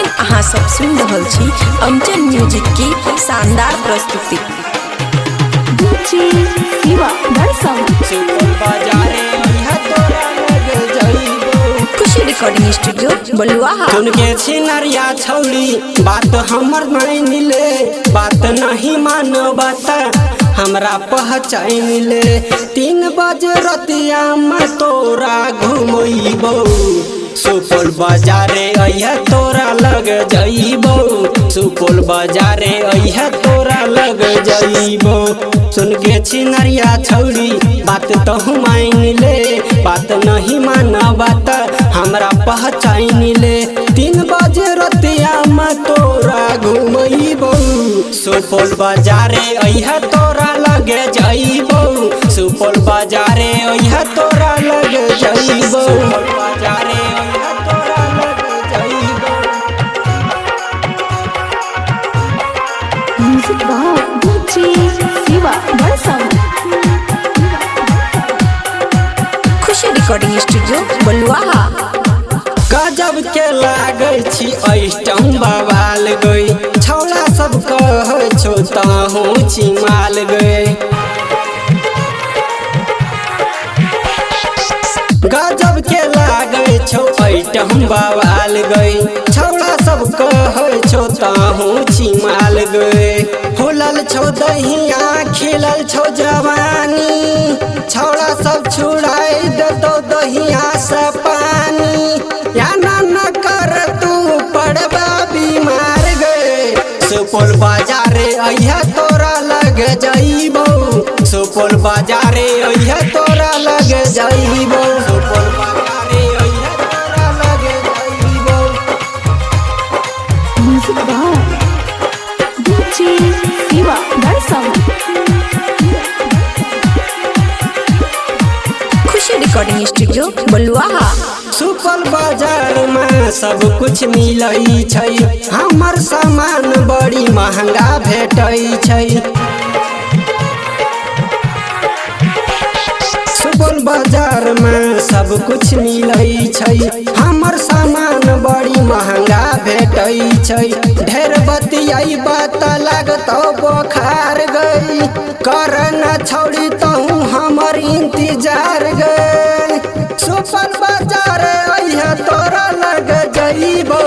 अखन अहाँ सब सुन रहल छी अंचल म्यूजिक की शानदार प्रस्तुति। खुशी रिकॉर्डिंग स्टूडियो बलुआहा। सुन के छिनरिया छौड़ी बात हमर नहीं मिले, बात नहीं मानो बात हमरा पहचान ले। 3 बजे रतिया में तोरा घुमैबो, सुपौल बाजारे अइहा तोरा लग जइबो, सुपौल बाजारे अइहा तोरा लग जइबो। सुन के छिनरिया छौड़ी बात तहु मान ले, बात नहीं माना बात हमरा पहचान ले। 3 बजे रतिया में तोरा घुमैबो, सुपौल बाजारे अइहा तोरा लग जइबो, सुपौल बाजारे अइहा तोरा लग जइबो, सुपौल बाजारे अइहा तोरा लग जइबो। म्यूजिक वाह डीजे शिवा बरसम। खुशी रिकॉर्डिंग स्टूडियो बलुआहा। गजब के लागे छी अष्टम बवाल गई, छौड़ा सब कह छो ताहू चिमाल गए। गजब के लागे छो अष्टम बवाल गई, छौड़ा सब कह छो ताहू चिमाल गए। फूलल छो दहिया खिलल छो जवानी, छौड़ा सब छुड़ाई दो दहिया से पानी। या न कर तू पड़बा बीमार गए, सुपौल बाजारे अइहा तोरा लग जइबो, सुपौल बाजारे अइहा तोरा लग जइबो, सुपौल बाजारे अइहा तोरा लग जइबो। म्यूजिक वाह डीजे शिवा बरसम। खुशी रिकॉर्डिंग स्टूडियो बलुआहा। सुपौल बाजार में सब कुछ मिलई छै, हमर सामान बड़ी महंगा भेटई छै। सुपौल बाजार में सब कुछ मिलई छै, हमर सामान बड़ी महंगा भेटई छै। ढेर बतियाई बात लागतो बोखार गई, कर न छौड़ी तहु हमर इंतजार गई। सुपौल बाजार अइहा तोरा लग जइबो,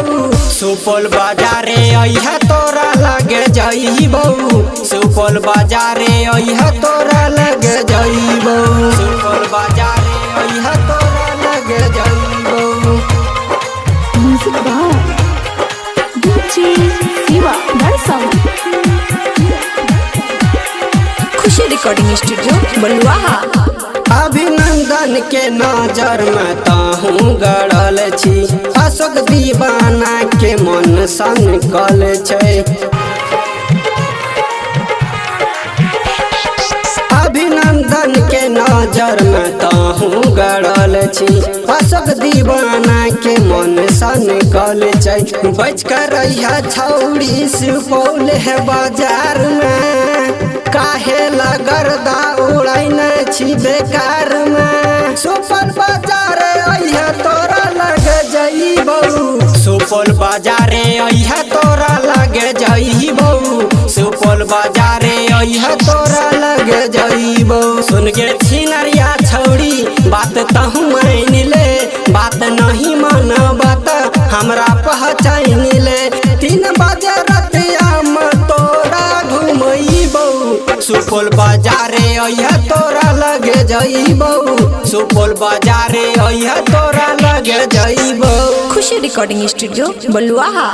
सुपौल बाजारे अइहा तोरा लग जइबो, सुपौल बाजारे अइहा तोरा लग जइबो, सुपौल बाजारे अइहा तोरा लग जइबो। म्यूजिक वाह डीजे शिवा बरसम। खुशी रिकॉर्डिंग स्टूडियो बलुआहा। अभिनंदन के नजर में ताहू गड़ल छी, अशोक दीवाना के मन सनकल छै। अभिनंदन के नजर में ताहू गड़ल छी, अशोक दीवाना के मन सनकल छै। बच कर रहिया छौड़ी सुपौल है बाजार में, काहे लगरदा उड़ैन छी बेकार में। सुपौल बाजारे अइहा तोरा लग जइबो, सुपौल बाजारे अइहा तोरा लग जइबो, सुपौल बाजारे अइहा तोरा लग जइबो। सुन के छिनरिया छौड़ी बात तहु मान ले, बात नहीं माना बात हमरा पहचान ले। 3 बजे रतिया में तोरा घुमैबो, सुपौल बाजारे अइहा तोरा लग जइबो, सुपौल बाजारे अइहा तोरा लग जइबो। खुशी रिकॉर्डिंग स्टूडियो बलुआहा।